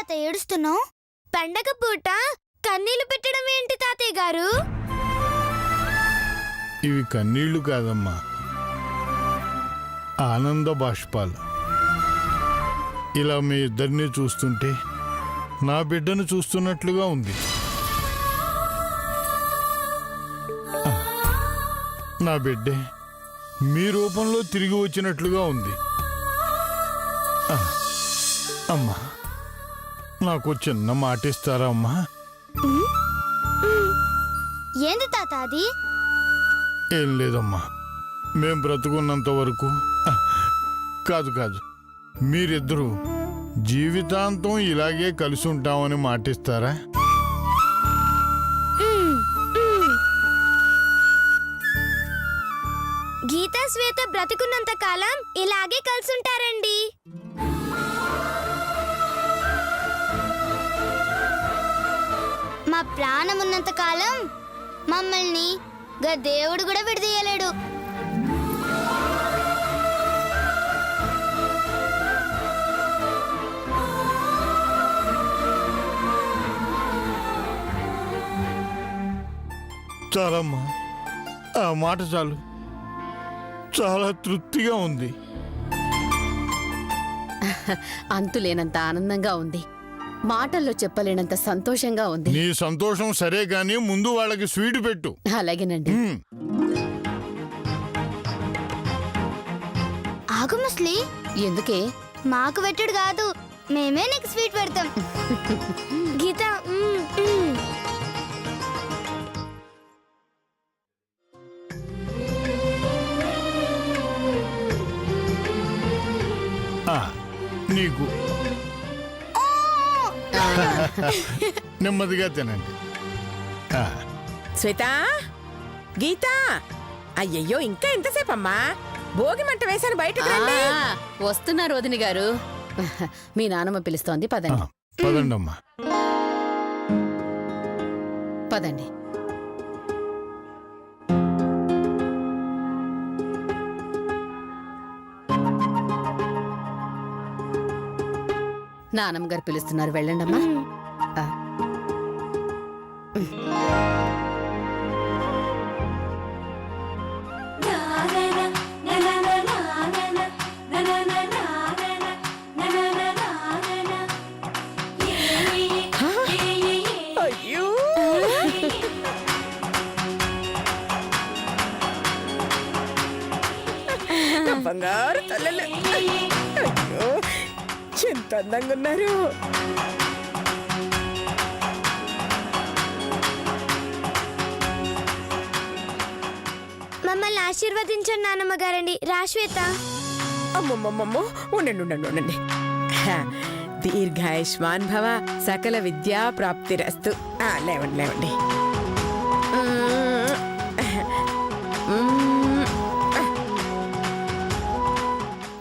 తాత ఏడుస్తున్నావు? పండగ పూట కన్నీళ్లు పెట్టడం ఏంటి తాతయ్య గారు? ఇవి కన్నీళ్లు కాదమ్మా, ఆనంద బాష్పాలు. ఇలా మీ ఇద్దరిని చూస్తుంటే నా బిడ్డను చూస్తున్నట్లుగా ఉంది. నా బిడ్డే మీ రూపంలో తిరిగి వచ్చినట్లుగా ఉంది. అమ్మా, నాకు చిన్న మాట ఇస్తారా అమ్మా? ఏంది తాత అది? ఏం లేదమ్మా, మేం బ్రతుకున్నంత వరకు కాదు మీరిద్దరూ జీవితాంతం ఇలాగే కలిసి ఉంటామని మాటిస్తారా? గీతా శ్వేత బ్రతుకున్నంత కాలం ఇలాగే కలుసుంటారండి. మా ప్రాణం ఉన్నంత కాలం మమ్మల్ని దేవుడు కూడా విడదీయలేడు. చాలమ్మా, ఆ మాట చాలు. చాలా తృప్తిగా ఉంది. అంతులేనంత ఆనందంగా ఉంది. మాటల్లో చెప్పలేనంత సంతోషంగా ఉంది. నీ సంతోషం సరే గాని ముందు వాళ్ళకి స్వీట్ పెట్టు. అలాగేనండి. ఆగు ముస్లి. ఎందుకే? మాకు పెట్టడు కాదు, మేమే నీకు స్వీట్ పెడతాం. గీత నీకు నెమ్మదిగా తినండి. శ్వేత, గీత, అయ్యయ్యో ఇంకా ఎంతసేపమ్మా? భోగి మంట వేశాను, బయటకు రండి. వస్తున్నారు వదిన గారు. మీ నానమ్మ పిలుస్తోంది, పదండి. పదండి అమ్మా. పదండి. నానమ్మ గారు పిలుస్తున్నారు, వెళ్ళండమ్మా. అయ్యో, బంగారు తల్లలు. అయ్యో, ఎంత అందంగా ఉన్నారు. మమ్మల్ని ఆశీర్వదించండి నానమ్మ గారండి. రా శ్వేత. అమ్మమ్మమ్మమ్మో, ఉండండి. దీర్ఘాయుష్మాన్ భవ, సకల విద్యా ప్రాప్తిరస్తు. లేవండి.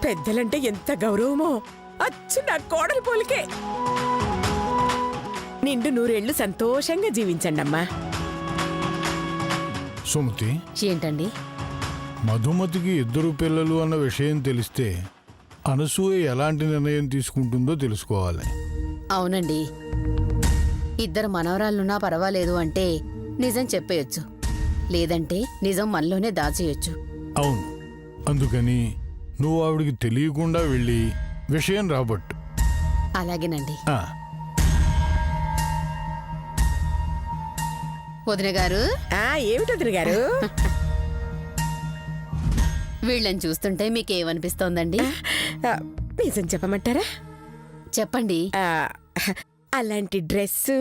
పెద్దలంటే ఎంత గౌరవమో, అచ్చు నా కోడలి పోలికే. నిండు నూరేళ్లు సంతోషంగా జీవించండి అమ్మా. సుమతి, ఏంటండి? మధుమతికి ఇద్దరు పిల్లలు అన్న విషయం తెలిస్తే అనసూయ ఎలాంటి నిర్ణయం తీసుకుంటుందో తెలుసుకోవాలి. అవునండి, ఇద్దరు మనవరాళ్ళున్నా పర్వాలేదు అంటే నిజం చెప్పేయొచ్చు, లేదంటే నిజం మనలోనే దాచేయొచ్చు. అవును, అందుకని నువ్వు ఆవిడికి తెలియకుండా వెళ్ళి విషయం రాబట్టు. అలాగేనండి. వదిన గారు. ఏమిటి వదిన గారు? వీళ్ళని చూస్తుంటే మీకేమనిపిస్తోందండి? నిజం చెప్పమంటారా? చెప్పండి. అలాంటి డ్రెస్సు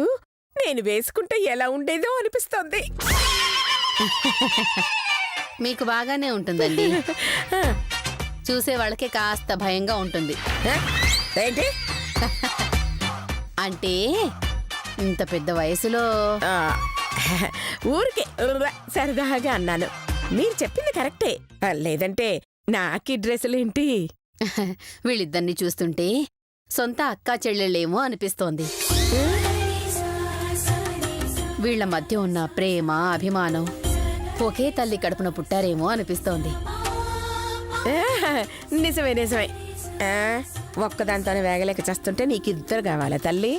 నేను వేసుకుంటే ఎలా ఉండేదో అనిపిస్తోంది. మీకు బాగానే ఉంటుందండి, చూసే వాళ్ళకి కాస్త భయంగా ఉంటుంది. ఏంటి అంటే ఇంత పెద్ద వయసులో ఊరికే సరదాగా అన్నాను. మీరు చెప్పింది కరెక్టే, లేదంటే నాకీ డ్రెస్సులేంటి? వీళ్ళిద్దరిని చూస్తుంటే సొంత అక్కా చెల్లెళ్ళేమో అనిపిస్తోంది. వీళ్ల మధ్య ఉన్న ప్రేమ, అభిమానం ఒకే తల్లి కడుపున పుట్టారేమో అనిపిస్తోంది. నిజమే. ఒక్కదాంతోనే వేగలేక చేస్తుంటే నీకు ఇద్దరు కావాలా తల్లి?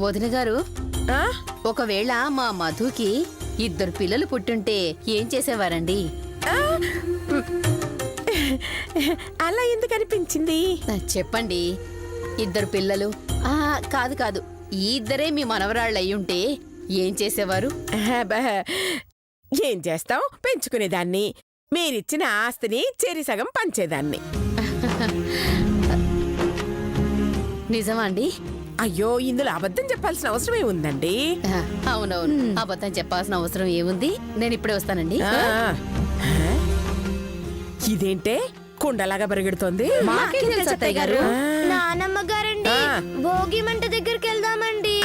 వదిన గారు, ఆ? ఒకవేళ మా మధుకి 2 పిల్లలు పుట్టుంటే ఏం చేసేవారండి? అలా ఎందుకు అనిపించింది? చెప్పండి. 2 పిల్లలు కాదు కాదు, ఈ 2 మీ మనవరాళ్ళు అయ్యుంటే ఏం చేసేవారు? ఏం చేస్తాం, పెంచుకునేదాన్ని. మీరిచ్చిన ఆస్తిని చెరి సగం పంచేదాన్ని. నిజమా అండి? అయ్యో, ఇందులో అబద్ధం చెప్పాల్సిన అవసరమే ఉందండి. అవునవును, అబద్ధం చెప్పాల్సిన అవసరం ఏముంది? నేను ఇప్పుడే వస్తానండి. ఇదేంటే కుండలాగా పరిగెడుతోంది? మాకేం తెలుసు అత్తయ్య గారు? నానమ్మ గారండి, భోగి మంట దగ్గరికి వెళ్దామండి.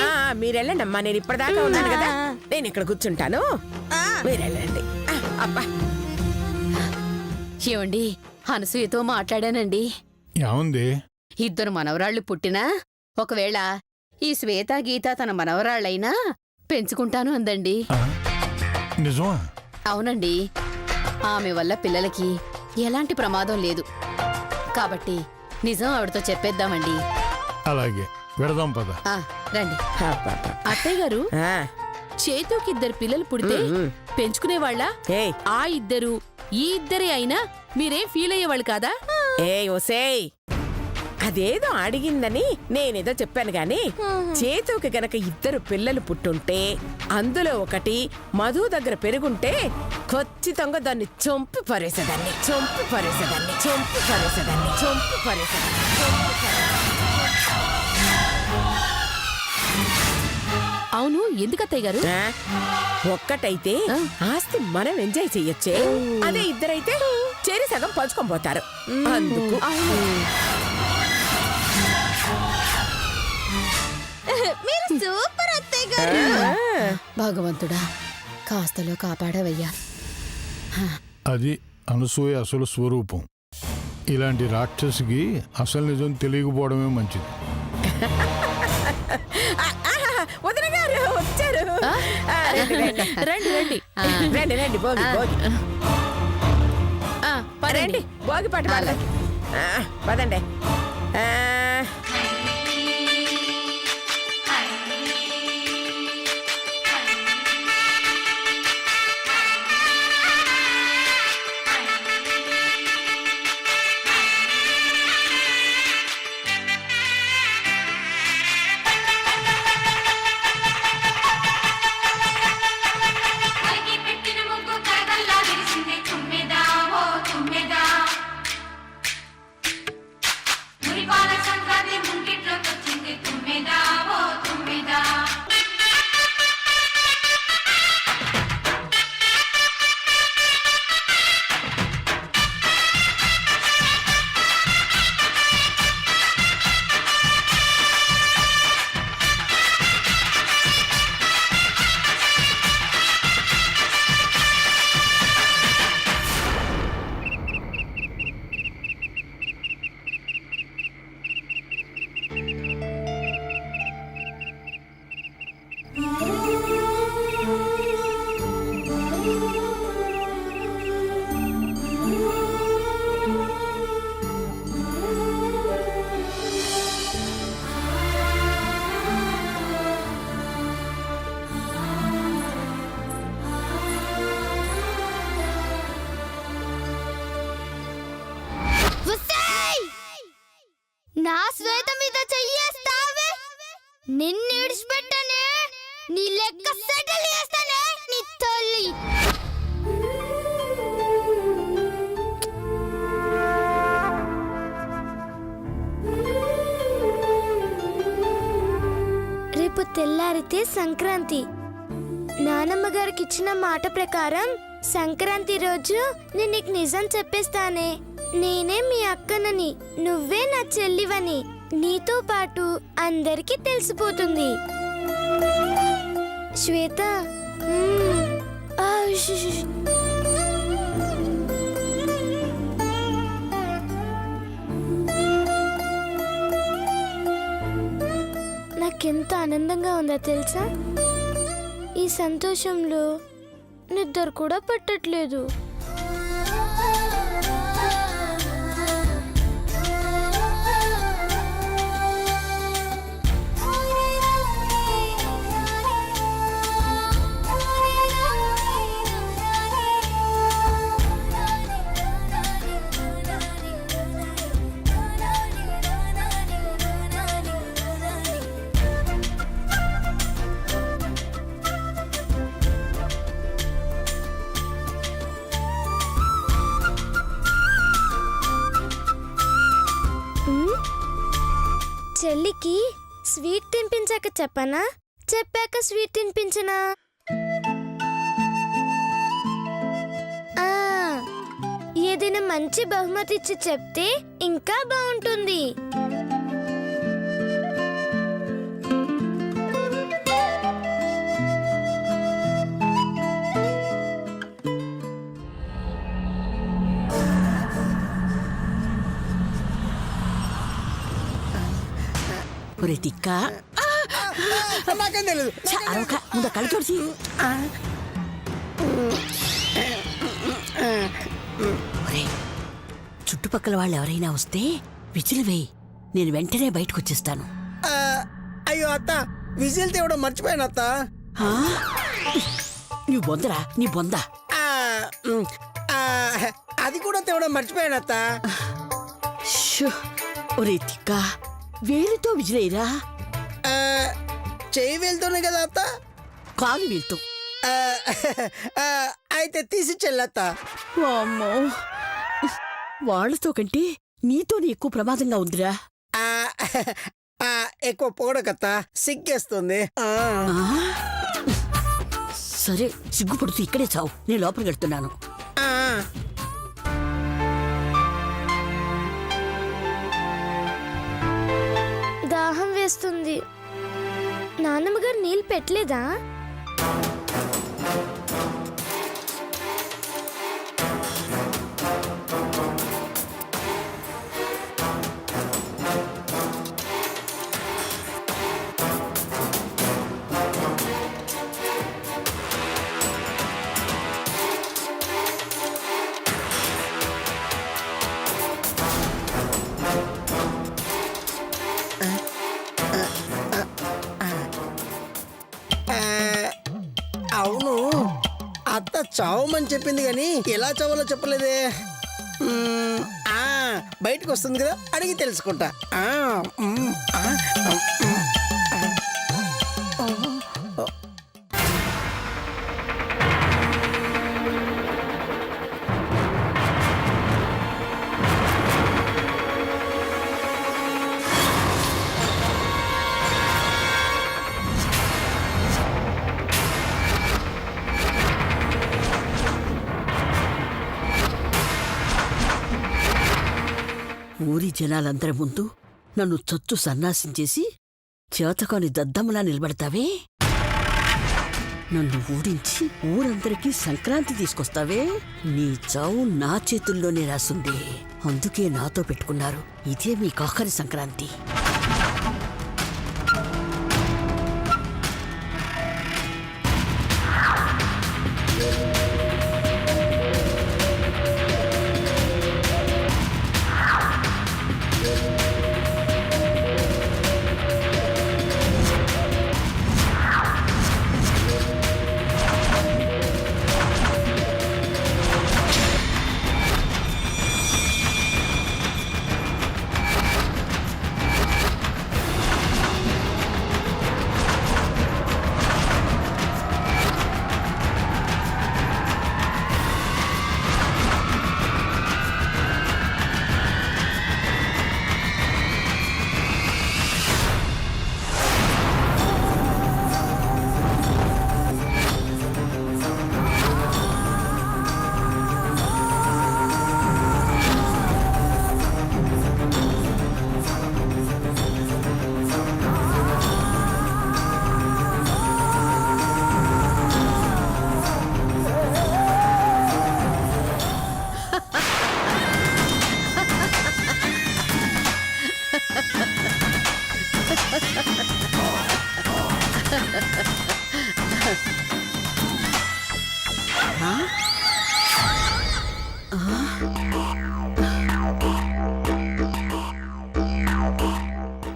మీరెళ్ళండమ్మా, నేను ఇప్పటిదాకా ఉన్నాను కదా, నేను ఇక్కడ కూర్చుంటాను. మీరెళ్ళండి. అబ్బా, ఏమండి, అనసూయతో మాట్లాడానండి. ఏముంది? 2 మనవరాళ్లు పుట్టినా ఒకవేళ ఈ శ్వేత గీత తన మనవరాళ్ళైనా పెంచుకుంటాను అందండి. నిజమా? అవునండి, ఆమె వల్ల పిల్లలకి ఎలాంటి ప్రమాదం లేదు కాబట్టి నిజం ఆవిడతో చెప్పేద్దామండి. అలాగే వెళదాం పద. రండి. అబ్బబ్బా. అత్తయ్య గారు, ఆ, చేతుకి 2 పిల్లలు పుడితే పెంచుకునేవాళ్ళ? ఏయ్, ఆ 2 ఈ 2 అయినా మీరేం ఫీల్ అయ్యేవాళ్ళు కాదా? ఏయ్ ఓసేయ్, అదేదో అడిగిందని నేనేదో చెప్పాను గాని, చేతుకి గనక 2 పిల్లలు పుట్టుంటే అందులో ఒకటి మధు దగ్గర పెరుగుంటే ఖచ్చితంగా దాన్ని చంపి పరేసేదాన్ని. అవును, ఎందుకత్తయ్య గారు? ఒక్కటైతే ఆస్తి మనం ఎంజాయ్ చెయ్యొచ్చే, అదే 2 అయితే చేరి సగం పంచుకొని పోతారు. అందుకు మీరు సూపర్ అత్తయ్య గారు. భగవంతుడా, కాస్తలో కాపాడవయ్యా. అది అనసూయ అసలు స్వరూపం. ఇలాంటి రాక్షసికి అసలు నిజం తెలియకపోవడమే మంచిది. వదిన గారు వచ్చారు. రండి రండి. రండి భోగి రండి, భోగి పాట పాడదాం. పదండి. నా శ్వేత మీద చెయ్యేస్తావే, నిన్ను విడిచిపెట్టనే, నీ లెక్క సెటిల్ చేస్తానే నీ తల్లి. రేపు తెల్లారితే సంక్రాంతి. నానమ్మ గారికి ఇచ్చిన మాట ప్రకారం సంక్రాంతి రోజు నేను నీకు నిజం చెప్పేస్తానే. నేనే మీ అక్కనని, నువ్వే నా చెల్లివని నీతో పాటు అందరికీ తెలిసిపోతుంది. శ్వేత, నాకెంత ఆనందంగా ఉందో తెలుసా? ఈ సంతోషంలో నిద్ర కూడా పట్టట్లేదు. నాన్నమ్మకి స్వీట్ తినిపించాక చెప్పనా, చెప్పాక స్వీట్ తినిపించనా? ఆ, ఏదైనా మంచి బహుమతి ఇచ్చి చెప్తే ఇంకా బాగుంటుంది. ఒరే తిక్క నాకేం తెలియదు. అరవక ముందు కళ్ళు చూసి ఒరే చుట్టుపక్కల వాళ్ళు ఎవరైనా వస్తే విజిల్ వేయి, నేను వెంటనే బయటకు వచ్చేస్తాను. అయ్యో అత్త, విజిల్ తేవడం మర్చిపోయాను అత్త. ఆ? నీ బొందరా నీ బొంద. ఆ, ఆ, అది కూడా తేవడం మర్చిపోయాను అత్త. షూ. ఒరే తిక్క వేలితో విజిలేరా, ఆ, చెయ్యి వెళ్తూనే కదా అత్త. కాలు వేలుతో. ఆ, ఆ, అయితే తీసి చెల్లత్త. అమ్మో, వాళ్ళతో కంటే నీతోనే ఎక్కువ ప్రమాదంగా ఉందిరా. ఆ, ఆ, ఎక్కువ పొగడకత్త, సిగ్గేస్తుంది. ఆ, ఆ? సరే సిగ్గుపడుతూ ఇక్కడే చావు, నేను లోపలికి వెళ్తున్నాను. ఆ. దాహం వేస్తుంది. నాన్నమ్మ గారు నీళ్ళు పెట్టలేదా? అవును, అత్త చావమని చెప్పింది కానీ ఎలా చావాలో చెప్పలేదే. ఆ, బయటకు వస్తుంది కదా, అడిగి తెలుసుకుంటా. ఆ, ఆ, ఊరి జనాలందరి ముందు నన్ను చచ్చు సన్నాసం చేసి చేతకాని దద్దమ్మలా నిలబడతావే, నన్ను ఊడించి ఊరందరికీ సంక్రాంతి తీసుకొస్తావే, నీ చావు నా చేతుల్లోనే రాసుంది. అందుకే నాతో పెట్టుకున్నారు. ఇదే మీ ఆఖరి సంక్రాంతి.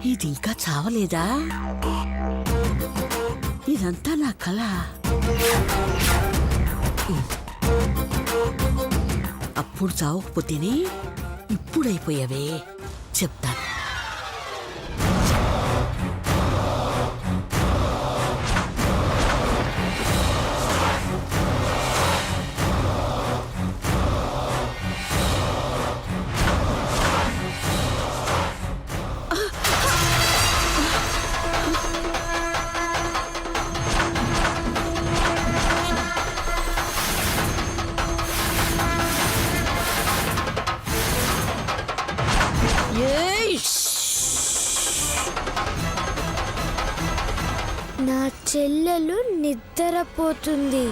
ఇది ఇంకా చావలేదా? ఇదంతా నా కళ. అప్పుడు చావకపోతేనే ఇప్పుడైపోయావే, చెప్తాను. నా చెల్లెలు నిద్రపోతుంది.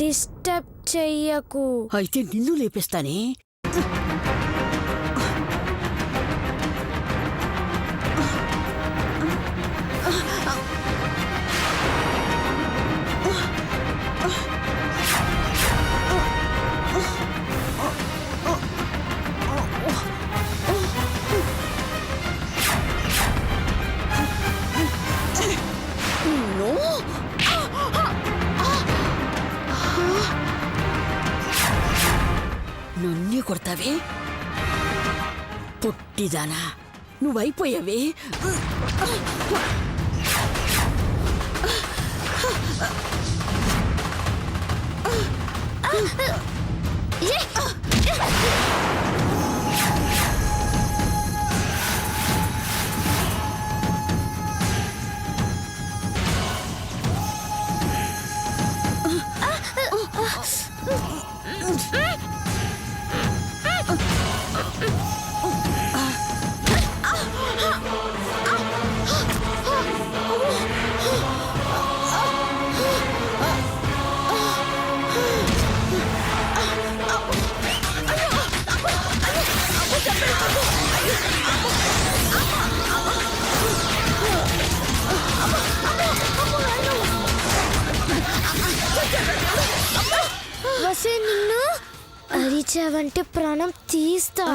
డిస్టర్బ్ చెయ్యకు. అయితే నిన్ను లేపేస్తానే. నన్నే కొడతావే పొట్టిదానా, నువ్వైపోయావే. వసే, నిన్ను అరిచావంటే ప్రాణం తీస్తా.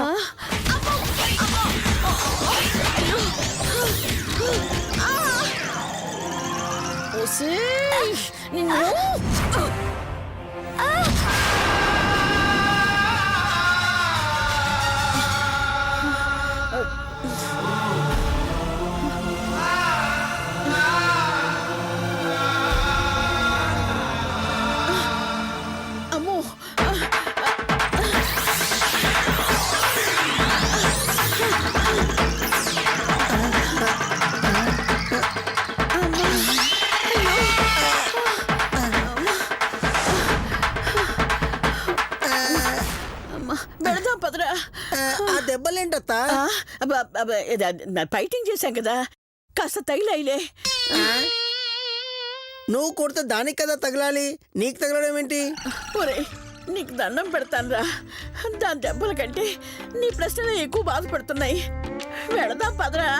వెళదాం పదరా. ఆ దెబ్బలేంటత్తా? ఫైటింగ్ చేశాం కదా, కాస్త తగిలాయిలే. నువ్వు కొడితే దానికి కదా తగలాలి, నీకు తగలడం ఏంటి? ఒరే, నీకు దండం పెడతానురా. దాని దెబ్బల కంటే నీ ప్రశ్నలు ఎక్కువ బాధపడుతున్నాయి. వెళదాం పదరా.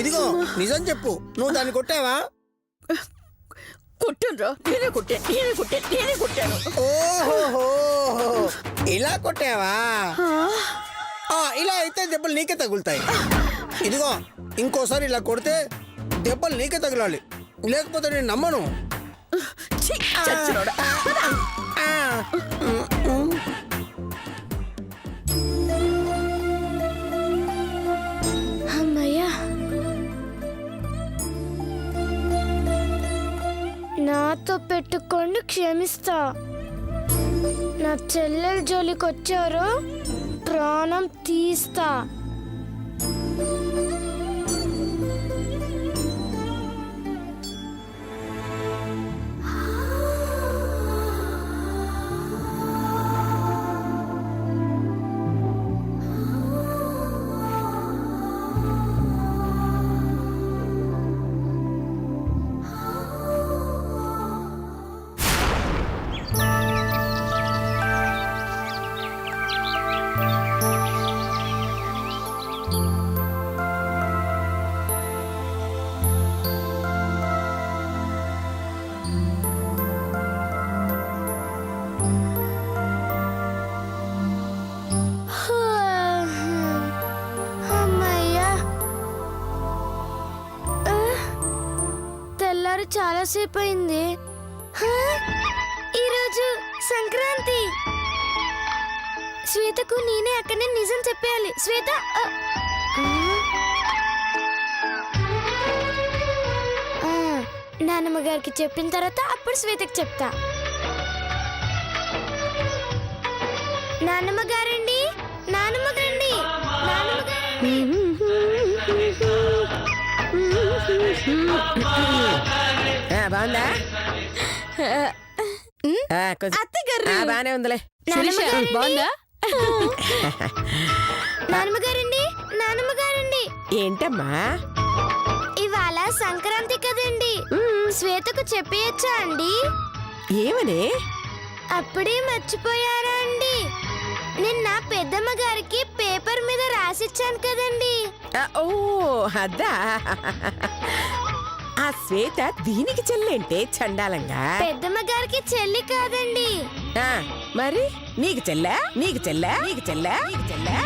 ఇదిగో నిజం చెప్పు, నువ్వు దాన్ని కొట్టావా? కొట్టాను, నేనే కొట్టాను. ఓహో, ఇలా కొట్టావా? ఇలా అయితే దెబ్బలు నీకే తగులుతాయి. ఇదిగో ఇంకోసారి ఇలా కొడితే దెబ్బలు నీకే తగలాలి, లేకపోతే నేను నమ్మను. ఛీ, చచ్చినోడా. అమ్మయ్యా, నాతో పెట్టుకొని క్షమిస్తా. నా చెల్లెల జోలికి వచ్చారో ప్రాణం తీస్తా. చాలాసేపు అయింది. ఈరోజు సంక్రాంతి. శ్వేతకు నేనే అక్కడనే నిజం చెప్పేయాలి. శ్వేత, నానమ్మ గారికి చెప్పిన తర్వాత అప్పుడు శ్వేతకు చెప్తా. నానమ్మ గారండి, నానమ్మ గారండి, నానమ్మ గారండి. బాగుందా? బానే ఉందిలే. బాగుందా? నానమ్మ గారండి, నానమ్మ గారండి. ఏంటమ్మా? ఇవాళ సంక్రాంతి కదండి, శ్వేతకు చెప్పేయచ్చా అండి? ఏమని? అప్పుడే మర్చిపోయారా అండి? నిన్న పెద్దమ్మ గారికి పేపర్ మీద రాసిచ్చాను కదండి. ఓ అద్దా. ఆ శ్వేత దీనికి చెల్లేంటే చండాలంగా? పెద్దమ్మ గారికి చెల్లి కాదండి. మరి నీకు చెల్లా? నీకు చెల్లా? నీకు చెల్లా? నీకు చెల్లా?